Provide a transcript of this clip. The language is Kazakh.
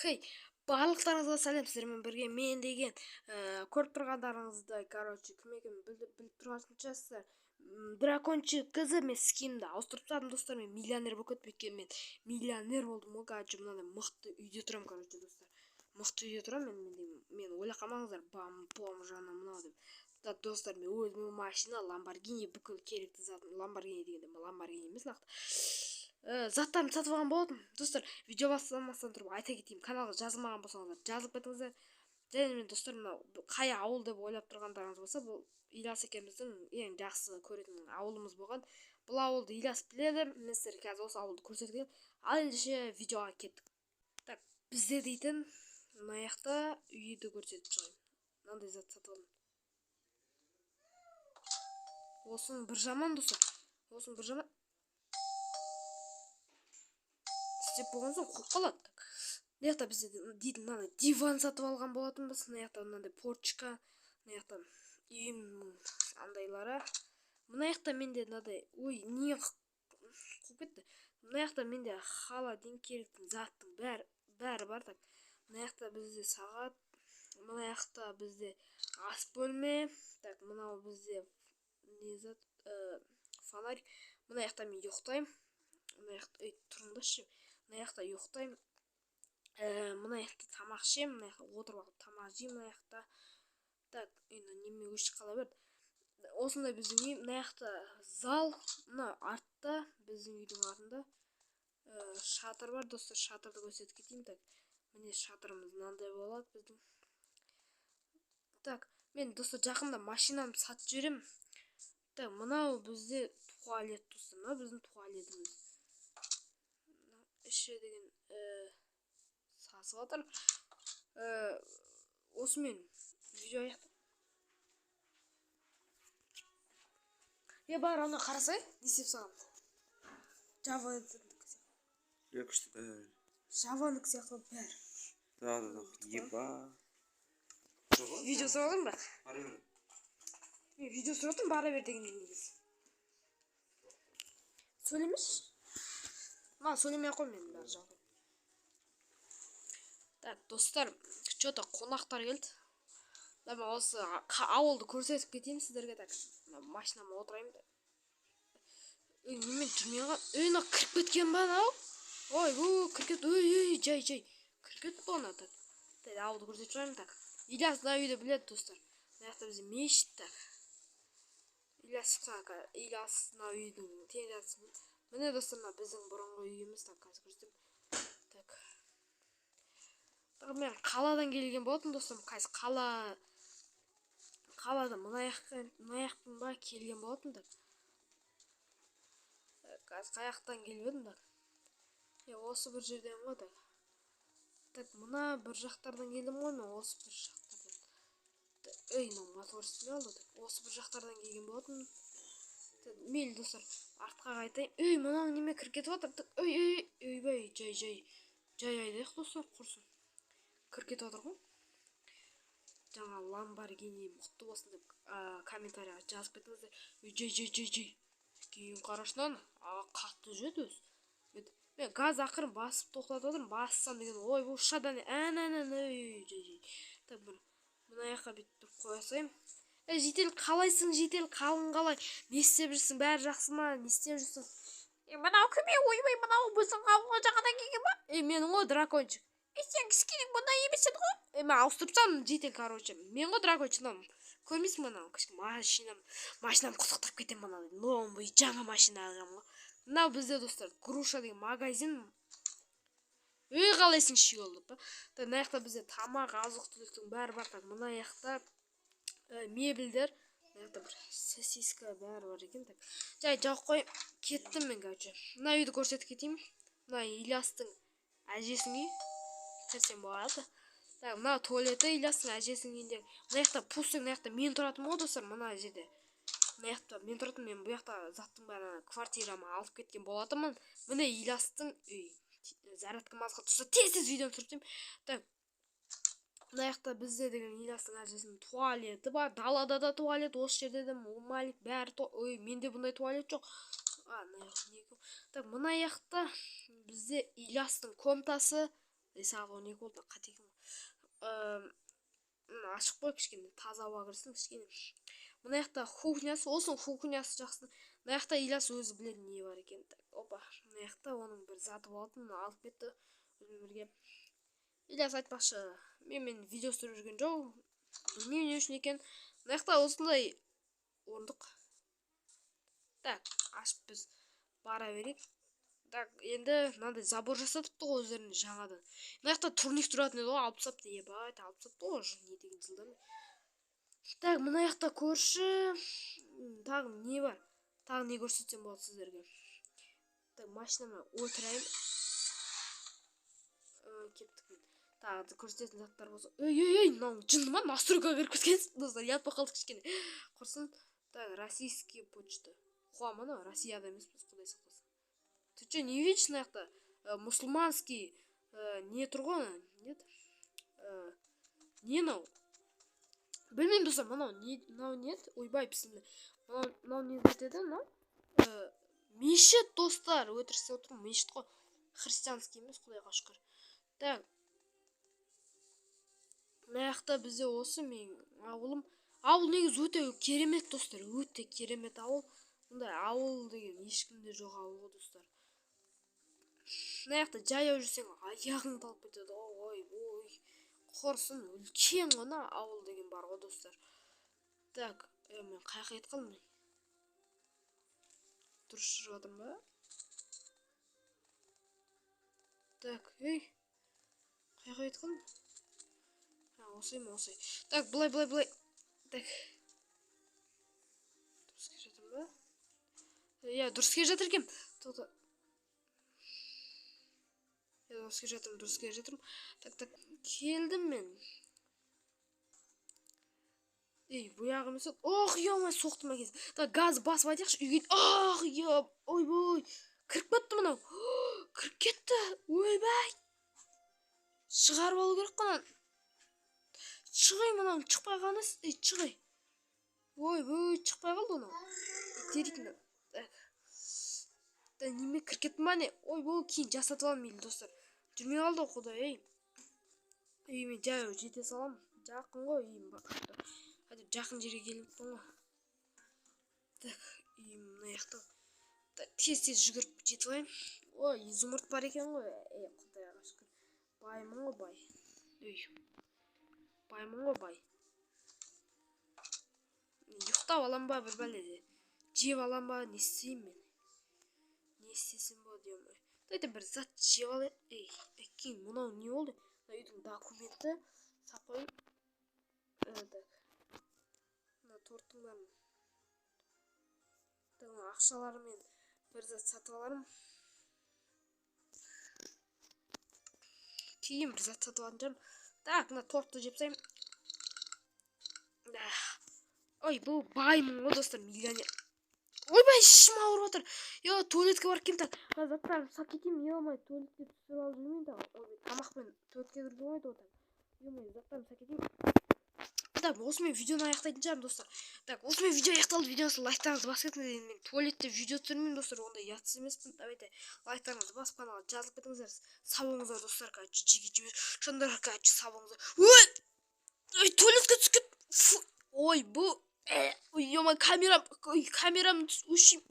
Хей, барлықтарыңызға сәлем, сіздермен бірге мен деген көріп тұрғандарыңыздай, кім екенін біліп тұрғансыздар. Дракончик қызы мен скинімді ауыстырып тастадым, достар. Мен миллионер болып кеткен, мен миллионер болдым. Мынандай мықты үйде тұрамын, достар. Мықты үйде тұрамын, мен ойлап қалмаңыздар, бам жаңа мынау деп. Достар, мен өзіме машина, Lamborghini, бүкіл керекті затым, Lamborghini дегенде, Lamborghini емес нақты. Заттарымды сатып алған болатын. Достар, видео бастамастан тұрып айта кетейін, каналға жазылмаған болсаңыздар жазылып кетіңіздер. Және мен достар, қай ауыл деп ойлап тұрғандарыңыз болса, бұл Ильяс екеуміздің ең жақсы көретін ауылымыз болған. Бұл ауылды Ильяс біледі. Мен сіздерге қазір осы ауылды көрсеткен. Ал ендеше видеоға кеттік. Так, бізде дейтін мына жақта үйді көрсетіп шығайын. Мынандай зат сатып алдым. Осының бір жаман, достар. Осының бір жаман. Істеп болған соң қойып қалады. Мына жақта бізде дейтін мынандай диван сатып алған болатынбыз. Мына жақта мынандай порчка, мына жақта үйім андайлары. Мына жақта менде мынандай, не қойып кетті. Мына жақта менде халадин керектің заттың бәрі бар. Так, мына жақта бізде сағат, мына жақта бізде ас бөлме. Так, мынау бізде не зат, фонарь. Мына жақта мен ұйықтаймын. Мына жақта тұрыңдаршы. Мына жақта ұйықтаймын. Мына жақта тамақ ішемін. Мына жақта отырып алып тамақ жеймін. Мына жақта. Так, неме өшіп қала берді. Осындай біздің үй. Мына жақта зал. Мына артта, біздің үйдің артында шатыр бар, достар. Шатырды көрсетіп кетейін. Так, міне шатырымыз мынандай болады біздің. Так, мен достар жақында машинамды сатып жіберемін. Так, мынау бізде туалет, достар. Мынау біздің туалетіміз. Іші деген сасып жатыр. Осымен видео аяқтаймын. Бар, ана қарасай, не істеп саламын. Жаванык сияқты бәрі. Да, еба. Видео сұралдың ба? Видео сұралдың бара бер деген негіз. Сөйлемеш? Сөйлемей қой, мен бәрі жалғай. Так, достар, что-то қонақтар келді. Мен осы ауылды көрсетіп кетейін сіздерге. Так, машинама отырайын. Немен жүрмей қалған? Мына кіріп кеткен ба анау? Кіріп кетті. Жай. Кіріп кетті ба ана? Так, ауылды көрсетіп шығайын. Так, Ильяс мына үйді біледі, достар. Мына жақта бізде мешіт. Так, Ильяс мына үйдің терезесі. Міне достар, біздің бұрынғы үйіміз. Так, қазір көрсетейін. Так, мен қаладан келген болатын, достар. Қазір қалада мына жақтан ба келген болатын. Қазір қаяқтан келіп едім. Осы бір жерден ғой. Так, мына бір жақтардан келдім ғой, мен осы бір жақтардан. Мынау мотор істемей алды. Осы бір жақтардан келген болатын. Мейлі, достар, артқа қайтайын. Мынау неме кіріп кетіп жатыр. Жай айдайық, достар, құрсын. Кіріп кетіп жатыр ғой. Жаңа Lamborghini мықты болсын деп комментарияға жазып кетіңіздер. Жай. Кейін қарашынан қатты жүреді өз. Мен газ ақырын басып тоқтатып отырмын. Бассам деген бұл шадан жай. Так, мына жаққа бүйтіп тұрып қоясайым. Жетел, қалайсың, жетел, қалың қалай? Не істеп жүрсің? Бәрі жақсы ма? Не істеп жүрсің? Мынау кіме ойбай, мынау біздің ауылға жаңадан келген ба? Менің ғой дракончик. Сен кішкене бұндай емесен ғой? Мен ауыстырыпсам, жетел, мен ғой дракончик. Көрмейсің мынау кішкене машинам құтықтап кетем мынау. Новый жаңа машина алғам ғой. Мынау бізде, достар, груша деген магазин. Қалайсың шиолып па? Мына жақта бізде тамақ, азық-түліктің бәрі бар. Мына жақта мебельдер, мына жақта бір сосиска бәрі бар екен. Жай жауып қой, кеттім мен, короче. Мына үйді көрсетіп кетейін. Мына Ильястың әжесінің үйі. Кірсем болады. Мына туалеті Ильястың әжесінің үйінде. Мына жақта пустың, мына жақта мен тұратын ғой, достар, мына жерде. Мына жақта мен тұратын, мен бұл жақта заттың бәрі квартирама алып кеткен болатынмын. Міне Ильястың үй. Зарядка мазға тұрса, тез видеоны түсіріп. Так, мына жақта бізде деген Ильястың әжесінің туалеті бар. Далада да туалет, осы жерде де малик бәрі. Менде бұндай туалет жоқ. Так, мына жақта бізде Ильястың комнатасы сағат 12 болды қате екен ғой. Ашық қой кішкене таза ауа кірсін кішкене. Мына жақта кухнясы, осының кухнясы жақсы. Мына жақта Ильяс өзі біледі не бар екен. Опа, мына жақта оның бір заты болатын, алып кетті өзімен бірге. Ильяс айтпақшы, мен видео түсіріп жүрген жоқ. Білмеймін не үшін екен. Мына жақта осындай орындық. Так, ашып біз бара берейік. Так, енді мынандай забор жасатыпты ғой өздеріне жаңадан. Мына жақта турник тұратын еді ғой, алып тастапты, ебать, алып тастапты ғой не деген жылдан. Так, мына жақта көрші. Тағы не бар? Тағы не көрсетсем болады сіздерге. Так, машинама отырайын. Кеттік мен. Тағы көрсететін заттар болса. Ей, мынау жынды ма? Настройкаға кіріп кеткенсіз, достар. Ятпай қалдық кішкене. Құрсын. Так, российский почта. Қуам ана, Россияда емеспіз, құдай сақтасын. Ты что, не видишь на это? Мусульманский не тұрған, нет? Не мынау? Білмеймін достар, мынау нет? Ойбай, бісімді. Мынау не деді, мынау? Мешіт, достар, өтіріксе отырмын, мешіт қой. Христианский емес, құдайға шүкір. Так. Мына жақта бізде осы мен ауылым. Ауыл негізі өте керемет, достар, өте керемет ауыл. Мұндай ауыл деген ешкімде жоқ ауыл ғой, достар. Мына жақта жаяу жүрсең аяғың талып кетеді. Ой, құрсын, үлкен ғана ауыл деген бар ғой, достар. Так, мен қайқа ет қалмай. Дұрыс жүріп жатырмын ба? Так, қайқа ет қалмай. Осай ма, осай. Так, былай. Так. Дұрыс келе жатырмын ба? Дұрыс келе жатыр екем. Тоқта. Дұрыс келе жатырмын. Так, келдім мен. Бұяғы емес. Ох, ема, соқтым әкез. Так, газ басып айтайықшы, үйге. Ох, ой. Кіріп кетті мынау. Кіріп кетті. Ойбай. Шығарып алу керек қана. Шығай мынау, шықпай қаныз. Шығай. Ой, шықпай қалды оны. Итерейтін. Так. Неме кіріп кетті ма не? Ой, кейін жасатып алам мейлі, достар. Жүрмей қалды құдай, мен жаяу жете салам. Жақын ғой, Hadi жақын жерге келіп қойма. Так, мына жақта. Тез жүгіріп жетіп алайын. Ой, изумруд бар екен ғой. Құдайға шүкір. Баймын ғой, бай. Баймын ғой, бай. Ұйықтап алам ба бір бәледе. Жеп алам ба, не істеймін мен? Не істесем болады, демай. Дайда бір зат жеп алайын. Кейін мынау не болды? Үйдің документі сақойын. Так. Мына торттың бәрін. Ақшаларымен бір зат сатып аларым. Кейін бір зат сатып алатын жарым. Так, мына тортты жеп сайым. Ой, бұл баймын ғой, достар, миллионер. Ойбай, ішім ауырып отыр. Туалетке барып кем так. Заттарым сап кетейін, туалетке түсіріп алып жүрмейін так. Тамақпен туалетке кіріп ойды отыр. Заттарым сап кетейін. Так, осымен видеоны аяқтайтын шығармын, достар. Так, осымен видео аяқталды. Видеосы лайктарыңызды басып кетіңіздер. Мен туалетте видео түсірмеймін, достар. Ондай ұятсыз емеспін. Давайте лайктарыңызды басып каналға жазылып кетіңіздер. Сау болыңыздар, достар. Шындар, сау болыңыздар. Ой, туалетке түсіп кет. Ой, бұл. Ой, камерам өшейм.